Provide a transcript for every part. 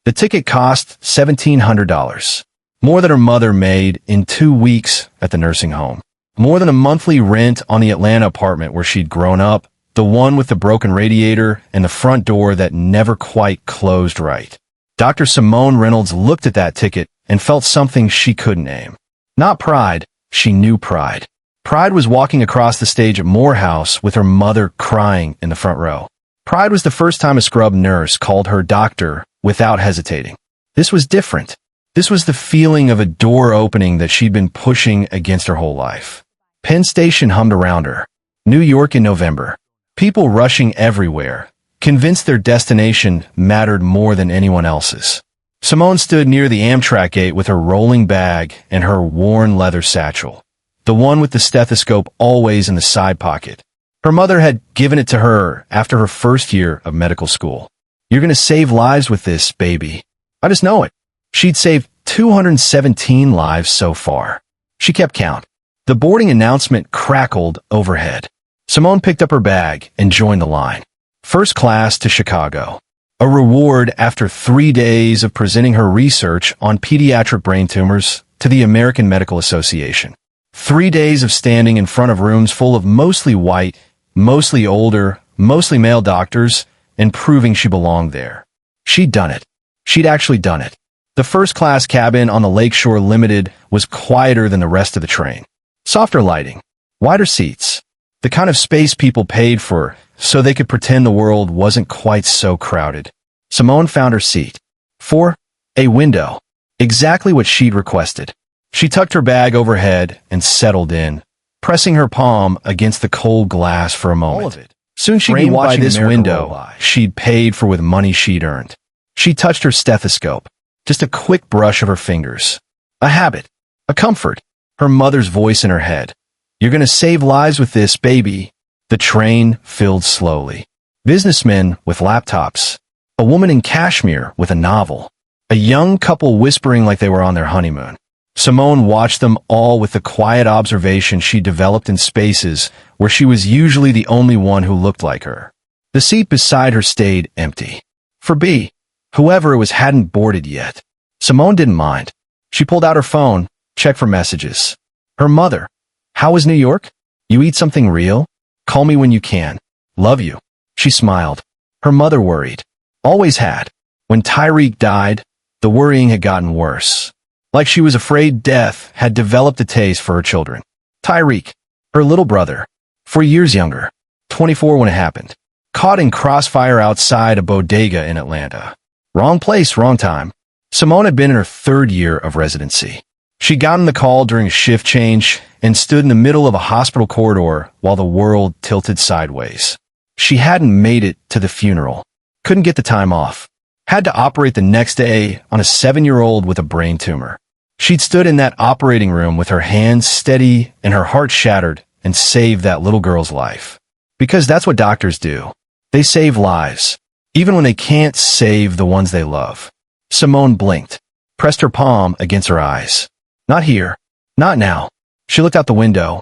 The ticket cost $1,700, more than her mother made in 2 weeks at the nursing home, more than a monthly rent on the Atlanta apartment where she'd grown up, the one with the broken radiator and the front door that never quite closed right. Dr. Simone Reynolds looked at that ticket and felt something she couldn't name. Not pride, she knew pride. Pride was walking across the stage at Morehouse with her mother crying in the front row. Pride was the first time a scrub nurse called her doctor without hesitating. This was different. This was the feeling of a door opening that she'd been pushing against her whole life. Penn Station hummed around her. New York in November. People rushing everywhere, convinced their destination mattered more than anyone else's. Simone stood near the Amtrak gate with her rolling bag and her worn leather satchel, the one with the stethoscope always in the side pocket. Her mother had given it to her after her first year of medical school. "You're going to save lives with this, baby. I just know it." She'd saved 217 lives so far. She kept count. The boarding announcement crackled overhead. Simone picked up her bag and joined the line. First class to Chicago. A reward after 3 days of presenting her research on pediatric brain tumors to the American Medical Association. 3 days of standing in front of rooms full of mostly white, mostly older, mostly male doctors, and proving she belonged there. She'd done it. She'd actually done it. The first-class cabin on the Lakeshore Limited was quieter than the rest of the train. Softer lighting, wider seats, the kind of space people paid for so they could pretend the world wasn't quite so crowded. Simone found her seat. For a window. Exactly what she'd requested. She tucked her bag overhead and settled in, pressing her palm against the cold glass for a moment. All of it. Soon she'd be watching this window she'd paid for with money she'd earned. She touched her stethoscope. Just a quick brush of her fingers. A habit. A comfort. Her mother's voice in her head. "You're going to save lives with this, baby." The train filled slowly. Businessmen with laptops. A woman in cashmere with a novel. A young couple whispering like they were on their honeymoon. Simone watched them all with the quiet observation she developed in spaces where she was usually the only one who looked like her. The seat beside her stayed empty. For B, whoever it was hadn't boarded yet. Simone didn't mind. She pulled out her phone, checked for messages. Her mother. "How was New York? You eat something real? Call me when you can. Love you." She smiled. Her mother worried. Always had. When Tyreek died, the worrying had gotten worse. Like she was afraid death had developed a taste for her children. Tyreek, her little brother, 4 years younger, 24 when it happened, caught in crossfire outside a bodega in Atlanta. Wrong place, wrong time. Simone had been in her 3rd year of residency. She'd gotten the call during a shift change and stood in the middle of a hospital corridor while the world tilted sideways. She hadn't made it to the funeral. Couldn't get the time off. Had to operate the next day on a 7-year-old with a brain tumor. She'd stood in that operating room with her hands steady and her heart shattered and saved that little girl's life. Because that's what doctors do. They save lives, even when they can't save the ones they love. Simone blinked, pressed her palm against her eyes. Not here. Not now. She looked out the window.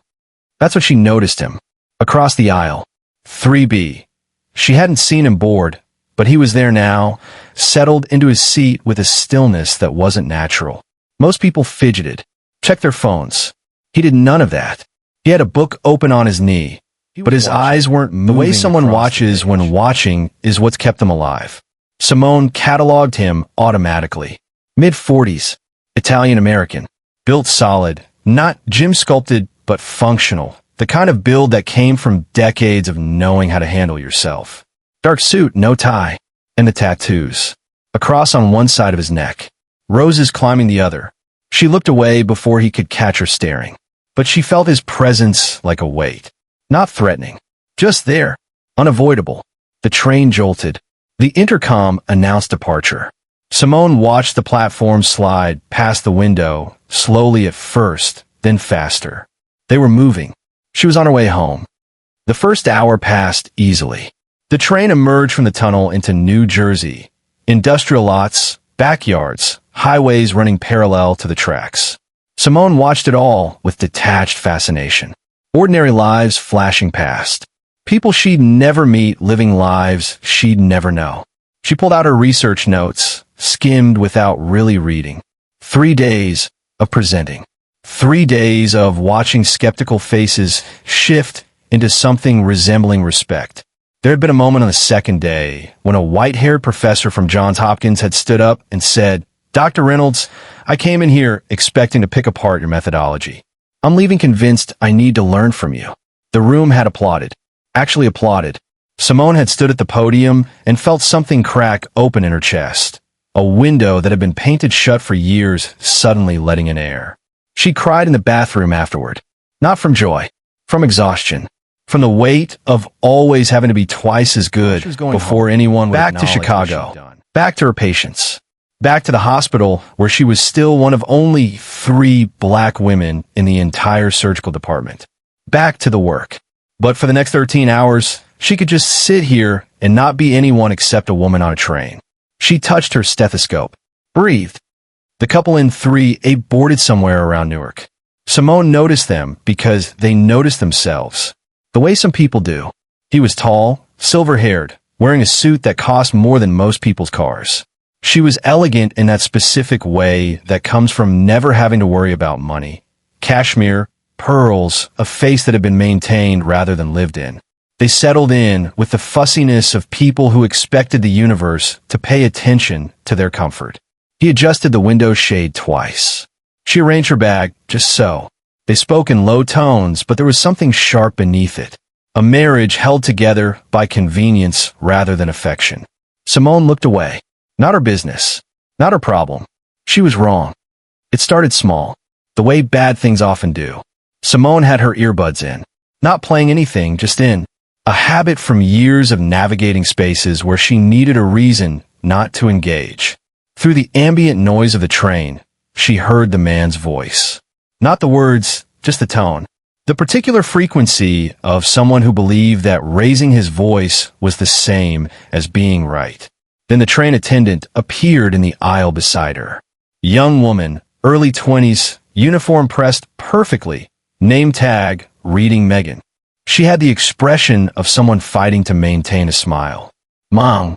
That's when she noticed him. Across the aisle. 3B. She hadn't seen him board, but he was there now, settled into his seat with a stillness that wasn't natural. Most people fidgeted, checked their phones. He did none of that. He had a book open on his knee, but his eyes weren't moving. The way someone watches when watching is what's kept them alive. Simone cataloged him automatically. Mid-40s, Italian-American, built solid, not gym-sculpted, but functional, the kind of build that came from decades of knowing how to handle yourself. Dark suit, no tie, and the tattoos. A cross on one side of his neck, roses climbing the other. She looked away before he could catch her staring, but she felt his presence like a weight. Not threatening, just there, unavoidable. The train jolted. The intercom announced departure. Simone watched the platform slide past the window, slowly at first, then faster. They were moving. She was on her way home. The first hour passed easily. The train emerged from the tunnel into New Jersey. Industrial lots, backyards, highways running parallel to the tracks. Simone watched it all with detached fascination. Ordinary lives flashing past. People she'd never meet living lives she'd never know. She pulled out her research notes, skimmed without really reading. 3 days of presenting. 3 days of watching skeptical faces shift into something resembling respect. There had been a moment on the second day when a white-haired professor from Johns Hopkins had stood up and said, "Dr. Reynolds, I came in here expecting to pick apart your methodology. I'm leaving convinced I need to learn from you." The room had applauded. Actually applauded. Simone had stood at the podium and felt something crack open in her chest. A window that had been painted shut for years suddenly letting in air. She cried in the bathroom afterward. Not from joy. From exhaustion. From the weight of always having to be twice as good before anyone would acknowledge. Back to Chicago. Back to her patients. Back to the hospital where she was still one of only 3 black women in the entire surgical department. Back to the work. But for the next 13 hours, she could just sit here and not be anyone except a woman on a train. She touched her stethoscope. Breathed. The couple in 3A boarded somewhere around Newark. Simone noticed them because they noticed themselves. The way some people do. He was tall, silver-haired, wearing a suit that cost more than most people's cars. She was elegant in that specific way that comes from never having to worry about money. Cashmere, pearls, a face that had been maintained rather than lived in. They settled in with the fussiness of people who expected the universe to pay attention to their comfort. He adjusted the window shade twice. She arranged her bag, just so. They spoke in low tones, but there was something sharp beneath it. A marriage held together by convenience rather than affection. Simone looked away. Not her business. Not her problem. She was wrong. It started small. The way bad things often do. Simone had her earbuds in. Not playing anything, just in. A habit from years of navigating spaces where she needed a reason not to engage. Through the ambient noise of the train, she heard the man's voice. Not the words, just the tone. The particular frequency of someone who believed that raising his voice was the same as being right. Then the train attendant appeared in the aisle beside her. Young woman, early 20s, uniform pressed perfectly, name tag, reading Megan. She had the expression of someone fighting to maintain a smile. "Mom,"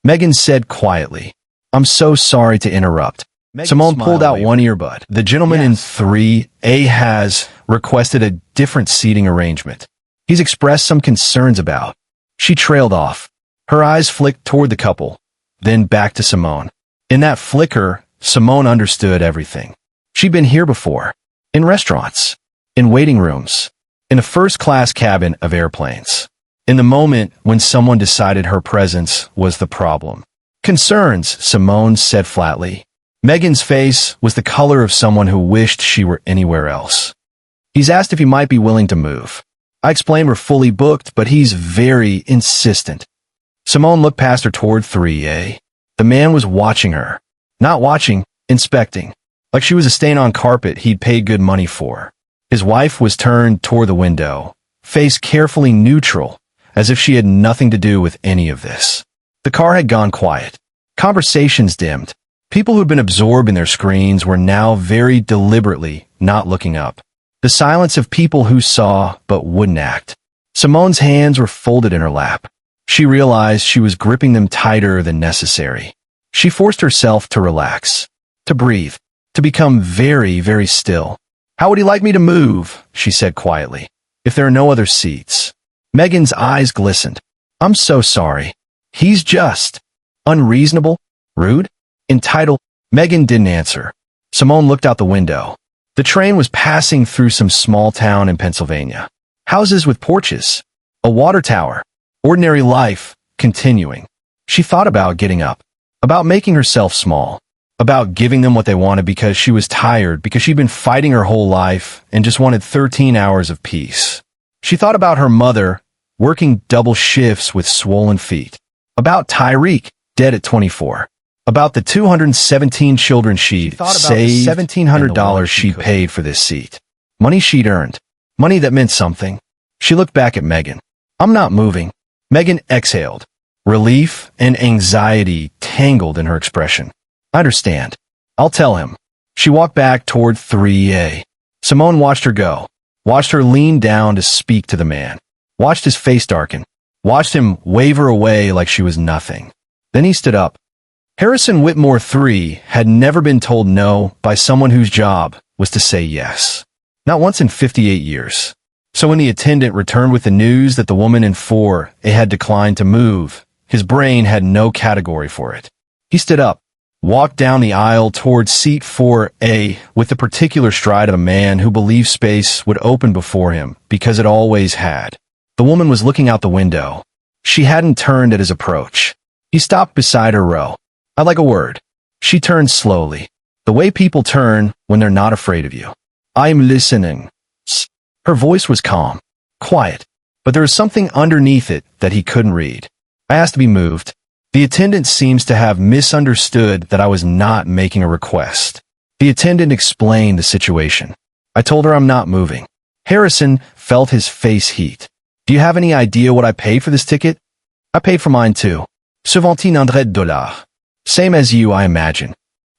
Megan said quietly. "I'm so sorry to interrupt." Simone pulled out one earbud. "The gentleman in 3A has requested a different seating arrangement. He's expressed some concerns about." She trailed off. Her eyes flicked toward the couple, then back to Simone. In that flicker, Simone understood everything. She'd been here before. In restaurants. In waiting rooms. In a first-class cabin of airplanes. In the moment when someone decided her presence was the problem. "Concerns," Simone said flatly. Megan's face was the color of someone who wished she were anywhere else. "He's asked if he might be willing to move. I explained we're fully booked, but he's very insistent." Simone looked past her toward 3A. The man was watching her. Not watching, inspecting. Like she was a stain on carpet he'd paid good money for. His wife was turned toward the window, face carefully neutral, as if she had nothing to do with any of this. The car had gone quiet. Conversations dimmed. People who'd been absorbed in their screens were now very deliberately not looking up. The silence of people who saw but wouldn't act. Simone's hands were folded in her lap. She realized she was gripping them tighter than necessary. She forced herself to relax, to breathe, to become very, very still. "How would he like me to move?" she said quietly. "If there are no other seats." Megan's eyes glistened. "I'm so sorry. He's just unreasonable, rude, entitled." Megan didn't answer. Simone looked out the window. The train was passing through some small town in Pennsylvania. Houses with porches. A water tower. Ordinary life, continuing. She thought about getting up. About making herself small. About giving them what they wanted because she was tired, because she'd been fighting her whole life and just wanted 13 hours of peace. She thought about her mother, working double shifts with swollen feet. About Tyreek, dead at 24. About the 217 children she'd saved, $1,700 she'd paid for this seat. Money she'd earned. Money that meant something. She looked back at Megan. "I'm not moving." Megan exhaled. Relief and anxiety tangled in her expression. "I understand. I'll tell him." She walked back toward 3A. Simone watched her go. Watched her lean down to speak to the man. Watched his face darken. Watched him waver away like she was nothing. Then he stood up. Harrison Whitmore III had never been told no by someone whose job was to say yes. Not once in 58 years. So when the attendant returned with the news that the woman in 4A had declined to move, his brain had no category for it. He stood up, walked down the aisle towards seat 4A with the particular stride of a man who believed space would open before him because it always had. The woman was looking out the window. She hadn't turned at his approach. He stopped beside her row. "I'd like a word." She turned slowly, the way people turn when they're not afraid of you. "I'm listening." Her voice was calm, quiet, but there was something underneath it that he couldn't read. "I asked to be moved." The attendant seems to have misunderstood that I was not making a request. The attendant explained the situation. "I told her I'm not moving." Harrison felt his face heat. "Do you have any idea what I paid for this ticket?" "I paid for mine too. $1,700. Same as you, I imagine."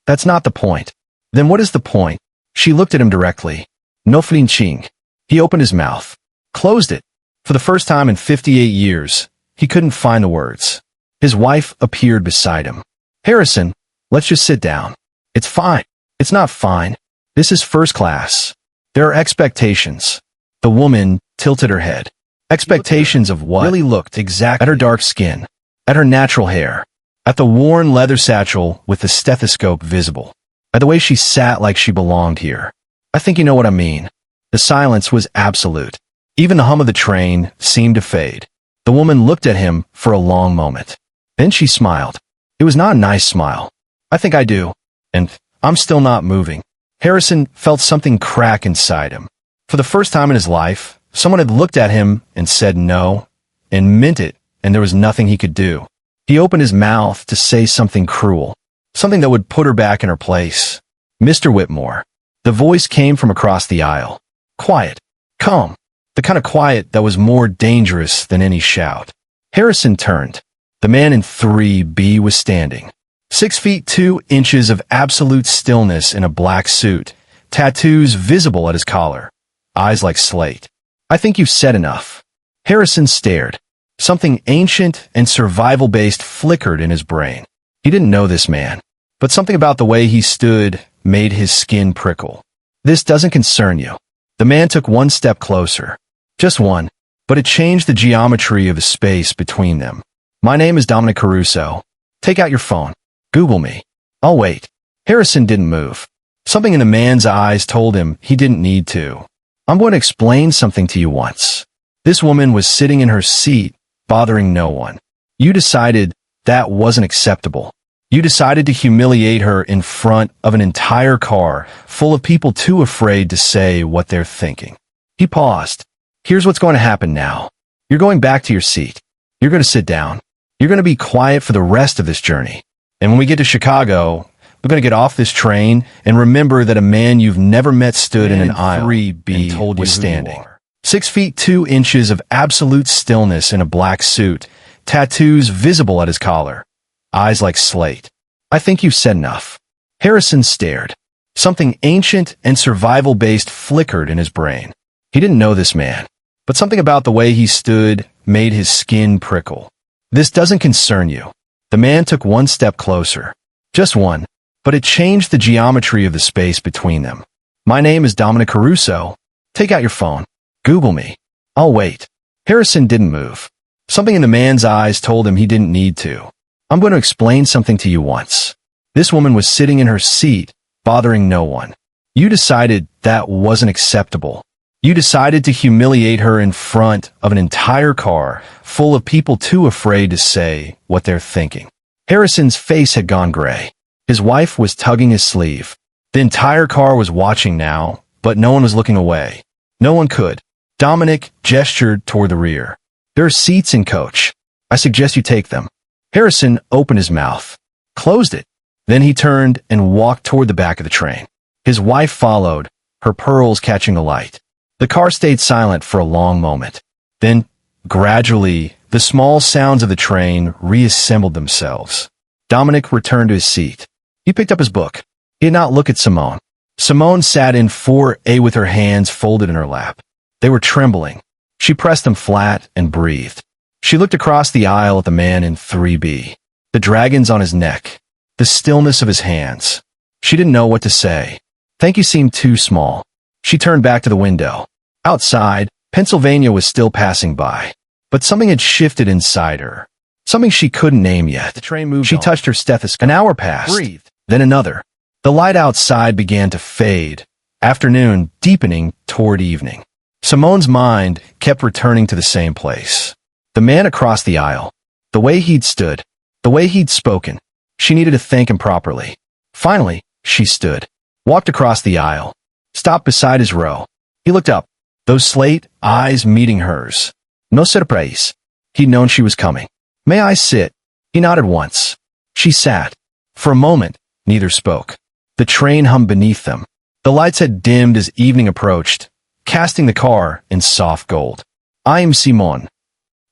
"That's not the point." "Then what is the point?" She looked at him directly. "No flinching." He opened his mouth, closed it. For the first time in 58 years, he couldn't find the words. His wife appeared beside him. "Harrison, let's just sit down." "It's fine." "It's not fine. This is first class. There are expectations." The woman tilted her head. Expectations of what? Really looked exactly at her dark skin, at her natural hair, at the worn leather satchel with the stethoscope visible, at the way she sat like she belonged here. "I think you know what I mean." The silence was absolute. Even the hum of the train seemed to fade. The woman looked at him for a long moment. Then she smiled. It was not a nice smile. "I think I do. And I'm still not moving." Harrison felt something crack inside him. For the first time in his life, someone had looked at him and said no, and meant it, and there was nothing he could do. He opened his mouth to say something cruel, something that would put her back in her place. "Mr. Whitmore." The voice came from across the aisle. Quiet, calm, the kind of quiet that was more dangerous than any shout. Harrison turned. The man in 3B was standing. 6 feet 2 inches of absolute stillness in a black suit, tattoos visible at his collar, eyes like slate. "I think you've said enough." Harrison stared. Something ancient and survival-based flickered in his brain. He didn't know this man, but something about the way he stood made his skin prickle. "This doesn't concern you." The man took one step closer. Just one, but it changed the geometry of the space between them. "My name is Dominic Caruso. Take out your phone. Google me. I'll wait." Harrison didn't move. Something in the man's eyes told him he didn't need to. "I'm going to explain something to you once." This woman was sitting in her seat, bothering no one. You decided that wasn't acceptable. You decided to humiliate her in front of an entire car full of people too afraid to say what they're thinking. He paused. "Here's what's going to happen now. You're going back to your seat. You're going to sit down. You're going to be quiet for the rest of this journey. And when we get to Chicago, we're going to get off this train and remember that a man you've never met stood in an aisle 3B and told you was standing. 6 feet 2 inches of absolute stillness in a black suit, tattoos visible at his collar, eyes like slate. "I think you've said enough." Harrison stared. Something ancient and survival-based flickered in his brain. He didn't know this man, but something about the way he stood made his skin prickle. "This doesn't concern you." The man took one step closer. Just one, but it changed the geometry of the space between them. "My name is Dominic Caruso. Take out your phone. Google me. I'll wait." Harrison didn't move. Something in the man's eyes told him he didn't need to. "I'm going to explain something to you once." This woman was sitting in her seat, bothering no one. You decided that wasn't acceptable. You decided to humiliate her in front of an entire car full of people too afraid to say what they're thinking. Harrison's face had gone gray. His wife was tugging his sleeve. The entire car was watching now, but no one was looking away. No one could. Dominic gestured toward the rear. "There are seats in coach. I suggest you take them." Harrison opened his mouth, closed it. Then he turned and walked toward the back of the train. His wife followed, her pearls catching the light. The car stayed silent for a long moment. Then, gradually, the small sounds of the train reassembled themselves. Dominic returned to his seat. He picked up his book. He did not look at Simone. Simone sat in 4A with her hands folded in her lap. They were trembling. She pressed them flat and breathed. She looked across the aisle at the man in 3B. The dragons on his neck. the stillness of his hands. She didn't know what to say. Thank you seemed too small. She turned back to the window. Outside, Pennsylvania was still passing by. But something had shifted inside her. Something she couldn't name yet. The train moved She touched her stethoscope. An hour passed. Breathed. Then another. The light outside began to fade. Afternoon deepening toward evening. Simone's mind kept returning to the same place. The man across the aisle. The way he'd stood. The way he'd spoken. She needed to thank him properly. Finally, she stood. Walked across the aisle. Stopped beside his row. He looked up. Those slate eyes meeting hers. No surprise. He'd known she was coming. May I sit? He nodded once. She sat. For a moment, neither spoke. The train hummed beneath them. The lights had dimmed as evening approached, casting the car in soft gold. I am Simone.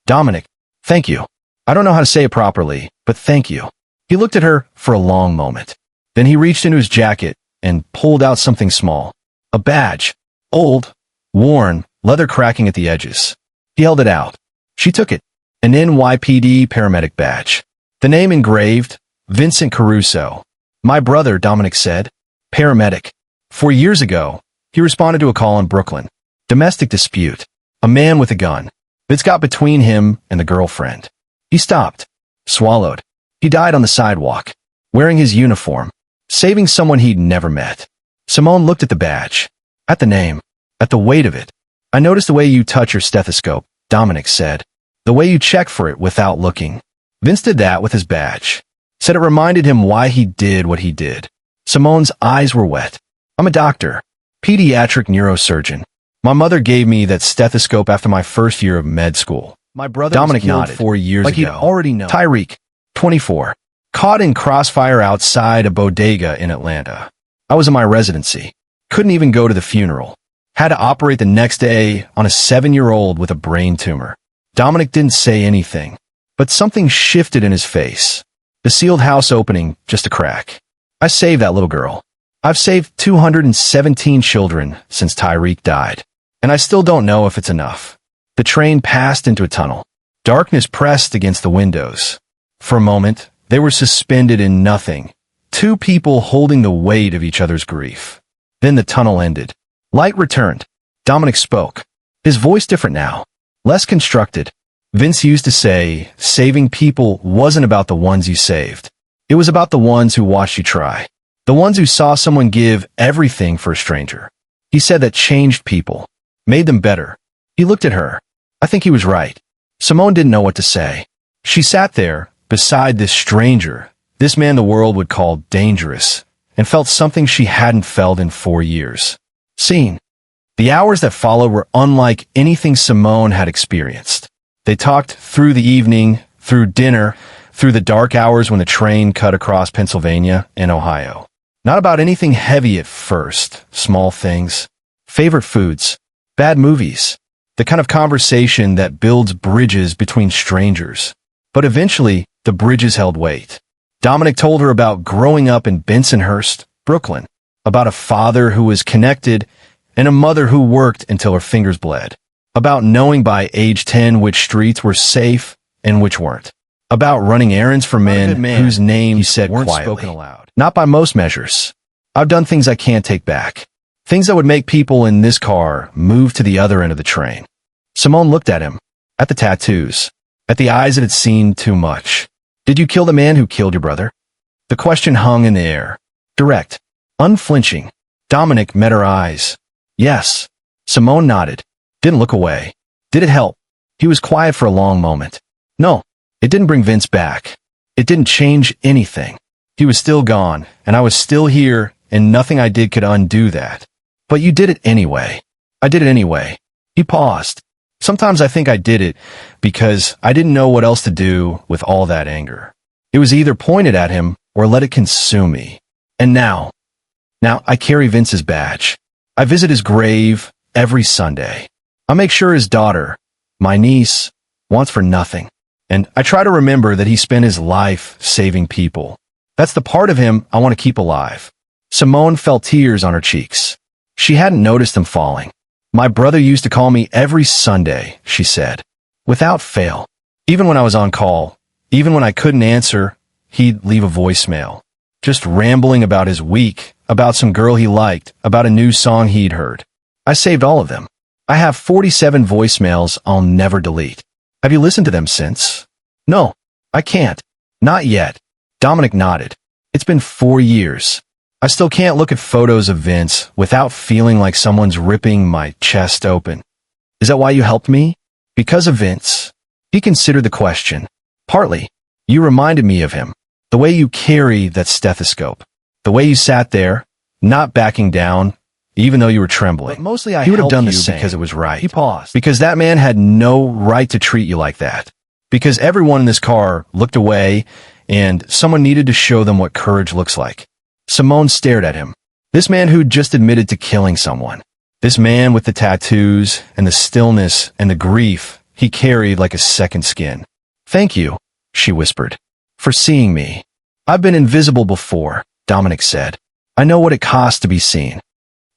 Dominic, thank you. I don't know how to say it properly, but thank you. He looked at her for a long moment. Then he reached into his jacket and pulled out something small. A badge. Old, worn, leather cracking at the edges. He held it out. She took it. An NYPD paramedic badge. The name engraved, Vincent Caruso. My brother, Dominic said. Paramedic. 4 years ago, he responded to a call in Brooklyn. Domestic dispute. A man with a gun. It's got between him and the girlfriend. He stopped. Swallowed. He died on the sidewalk. Wearing his uniform. Saving someone he'd never met. Simone looked at the badge. At the name. At the weight of it. I noticed the way you touch your stethoscope, Dominic said. The way you check for it without looking. Vince did that with his badge. Said it reminded him why he did what he did. Simone's eyes were wet. I'm a doctor. Pediatric neurosurgeon. My mother gave me that stethoscope after my first year of med school. My brother Dominic nodded 4 years ago. Like he'd already known. Tyreek, 24. Caught in crossfire outside a bodega in Atlanta. I was in my residency. Couldn't even go to the funeral. Had to operate the next day on a 7-year-old with a brain tumor. Dominic didn't say anything, but something shifted in his face. The sealed house opening, just a crack. I saved that little girl. I've saved 217 children since Tyreek died, and I still don't know if it's enough. The train passed into a tunnel. Darkness pressed against the windows. For a moment, they were suspended in nothing, two people holding the weight of each other's grief. Then the tunnel ended. Light returned. Dominic spoke. His voice different now. Less constructed. Vince used to say, saving people wasn't about the ones you saved. It was about the ones who watched you try. The ones who saw someone give everything for a stranger. He said that changed people. Made them better. He looked at her. I think he was right. Simone didn't know what to say. She sat there, beside this stranger, this man the world would call dangerous, and felt something she hadn't felt in 4 years. Seen. The hours that followed were unlike anything Simone had experienced. They talked through the evening, through dinner, through the dark hours when the train cut across Pennsylvania and Ohio. Not about anything heavy at first, small things, favorite foods, bad movies, the kind of conversation that builds bridges between strangers. But eventually, the bridges held weight. Dominic told her about growing up in Bensonhurst, Brooklyn, about a father who was connected and a mother who worked until her fingers bled. About knowing by age 10 which streets were safe and which weren't. About running errands for men whose names he said weren't quietly, spoken aloud. Not by most measures. I've done things I can't take back. Things that would make people in this car move to the other end of the train. Simone looked at him. At the tattoos. At the eyes that had seen too much. Did you kill the man who killed your brother? The question hung in the air. Direct. Unflinching. Dominic met her eyes. Yes. Simone nodded. Didn't look away. Did it help? He was quiet for a long moment. No. It didn't bring Vince back. It didn't change anything. He was still gone, and I was still here, and nothing I did could undo that. But you did it anyway. I did it anyway. He paused. Sometimes I think I did it because I didn't know what else to do with all that anger. It was either pointed at him or let it consume me. And now I carry Vince's badge. I visit his grave every Sunday. I make sure his daughter, my niece, wants for nothing. And I try to remember that he spent his life saving people. That's the part of him I want to keep alive. Simone felt tears on her cheeks. She hadn't noticed them falling. My brother used to call me every Sunday, she said. Without fail. Even when I was on call, even when I couldn't answer, he'd leave a voicemail. just rambling about his week, about some girl he liked, about a new song he'd heard. I saved all of them. I have 47 voicemails I'll never delete. Have you listened to them since? No, I can't. Not yet. Dominic nodded. It's been 4 years. I still can't look at photos of Vince without feeling like someone's ripping my chest open. Is that why you helped me? Because of Vince? He considered the question. Partly. You reminded me of him. The way you carry that stethoscope. The way you sat there, not backing down, even though you were trembling. But mostly he would have done the same because it was right. He paused. Because that man had no right to treat you like that. Because everyone in this car looked away and someone needed to show them what courage looks like. Simone stared at him. This man who'd just admitted to killing someone. This man with the tattoos and the stillness and the grief he carried like a second skin. Thank you, she whispered, for seeing me. I've been invisible before, Dominic said. I know what it costs to be seen.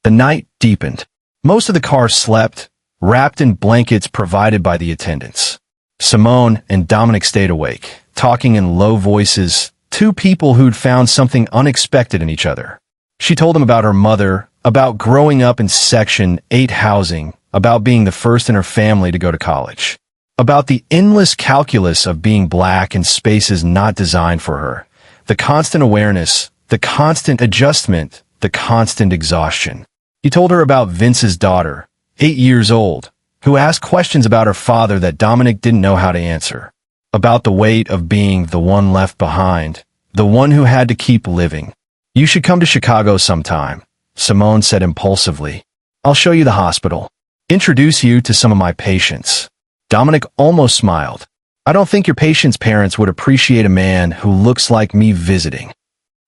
The night deepened. Most of the car slept, wrapped in blankets provided by the attendants. Simone and Dominic stayed awake, talking in low voices, two people who'd found something unexpected in each other. She told him about her mother, about growing up in Section 8 housing, about being the first in her family to go to college, about the endless calculus of being black in spaces not designed for her, the constant awareness, the constant adjustment, the constant exhaustion. He told her about Vince's daughter, 8 years old, who asked questions about her father that Dominic didn't know how to answer, about the weight of being the one left behind, the one who had to keep living. You should come to Chicago sometime, Simone said impulsively. I'll show you the hospital. Introduce you to some of my patients. Dominic almost smiled. I don't think your patients' parents would appreciate a man who looks like me visiting.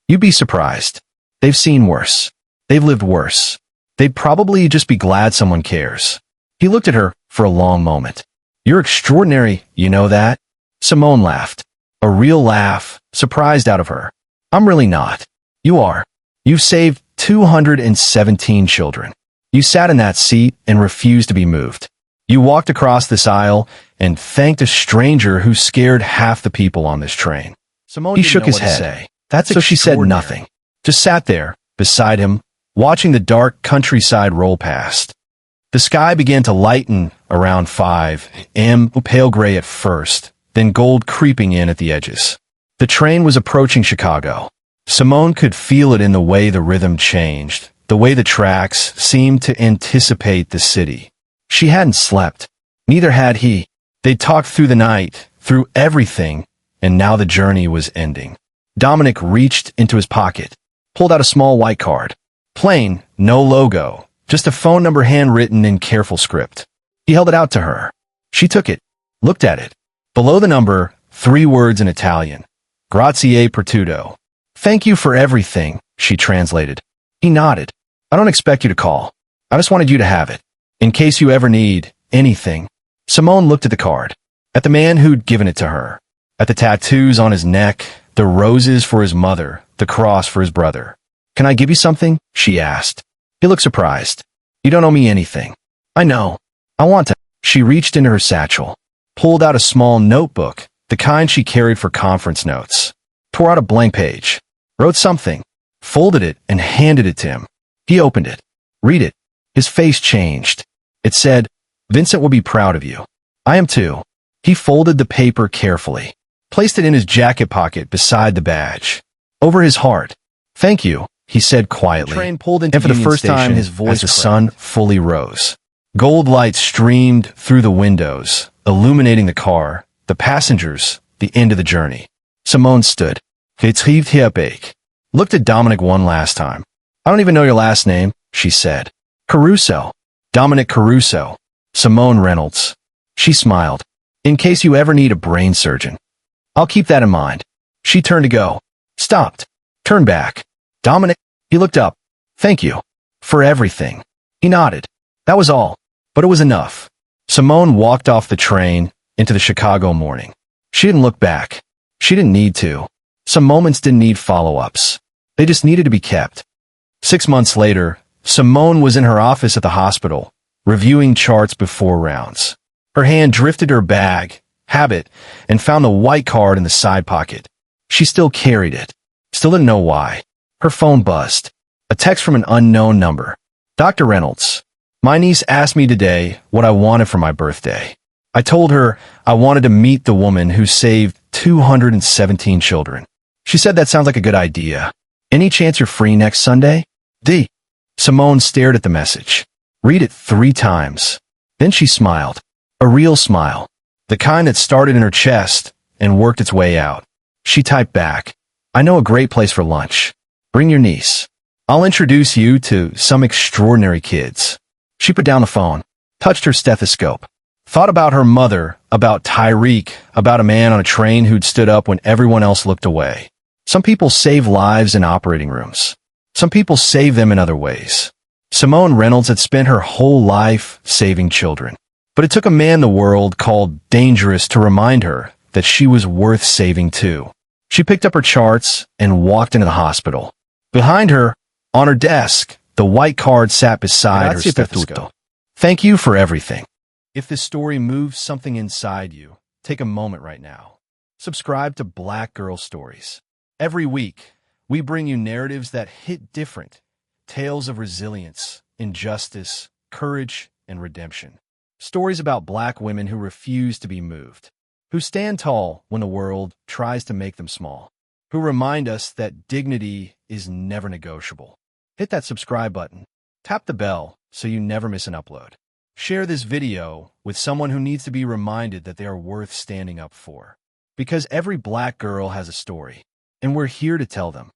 You'd be surprised. They've seen worse. They've lived worse. They'd probably just be glad someone cares. He looked at her for a long moment. You're extraordinary, you know that? Simone laughed. A real laugh, surprised out of her. I'm really not. You are. You've saved 217 children. You sat in that seat and refused to be moved. You walked across this aisle and thanked a stranger who scared half the people on this train. Simone shook his head. So she said nothing. Just sat there, beside him, watching the dark countryside roll past. The sky began to lighten around 5 a.m., pale gray at first, then gold creeping in at the edges. The train was approaching Chicago. Simone could feel it in the way the rhythm changed, the way the tracks seemed to anticipate the city. She hadn't slept. Neither had he. They'd talked through the night, through everything, and now the journey was ending. Dominic reached into his pocket, pulled out a small white card. Plain, no logo, just a phone number handwritten in careful script. He held it out to her. She took it, looked at it. Below the number, 3 words in Italian. Grazie per tutto. Thank you for everything, she translated. He nodded. I don't expect you to call. I just wanted you to have it. In case you ever need anything. Simone looked at the card, at the man who'd given it to her, at the tattoos on his neck, the roses for his mother, the cross for his brother. Can I give you something? She asked. He looked surprised. You don't owe me anything. I know. I want to. She reached into her satchel, pulled out a small notebook, the kind she carried for conference notes, tore out a blank page, wrote something, folded it, and handed it to him. He opened it. Read it. His face changed. It said, Vincent will be proud of you. I am too. He folded the paper carefully, placed it in his jacket pocket beside the badge. Over his heart. Thank you, he said quietly. The train pulled into and for the first time his voice as the sun fully rose. Gold light streamed through the windows, illuminating the car, the passengers, the end of the journey. Simone stood. Looked at Dominic one last time. I don't even know your last name, she said. Caruso. Dominic Caruso. Simone Reynolds. She smiled. In case you ever need a brain surgeon. I'll keep that in mind. She turned to go. Stopped. Turned back. Dominic. He looked up. Thank you. For everything. He nodded. That was all. But it was enough. Simone walked off the train into the Chicago morning. She didn't look back. She didn't need to. Some moments didn't need follow-ups. They just needed to be kept. 6 months later, Simone was in her office at the hospital, reviewing charts before rounds. Her hand drifted to her bag, habit, and found the white card in the side pocket. She still carried it. Still didn't know why. Her phone buzzed. A text from an unknown number. Dr. Reynolds, my niece asked me today what I wanted for my birthday. I told her I wanted to meet the woman who saved 217 children. She said that sounds like a good idea. Any chance you're free next Sunday? D. Simone stared at the message. Read it 3 times. Then she smiled. A real smile. The kind that started in her chest and worked its way out. She typed back, I know a great place for lunch. Bring your niece. I'll introduce you to some extraordinary kids. She put down the phone, touched her stethoscope, thought about her mother, about Tyreek, about a man on a train who'd stood up when everyone else looked away. Some people save lives in operating rooms. Some people save them in other ways. Simone Reynolds had spent her whole life saving children. But it took a man the world called dangerous to remind her that she was worth saving too. She picked up her charts and walked into the hospital. Behind her, on her desk, the white card sat beside her stethoscope. Thank you for everything. If this story moves something inside you, take a moment right now. Subscribe to Black Girl Stories. Every week, we bring you narratives that hit different. Tales of resilience, injustice, courage, and redemption. Stories about Black women who refuse to be moved, who stand tall when the world tries to make them small, who remind us that dignity is never negotiable. Hit that subscribe button. Tap the bell so you never miss an upload. Share this video with someone who needs to be reminded that they are worth standing up for. Because every Black girl has a story, and we're here to tell them.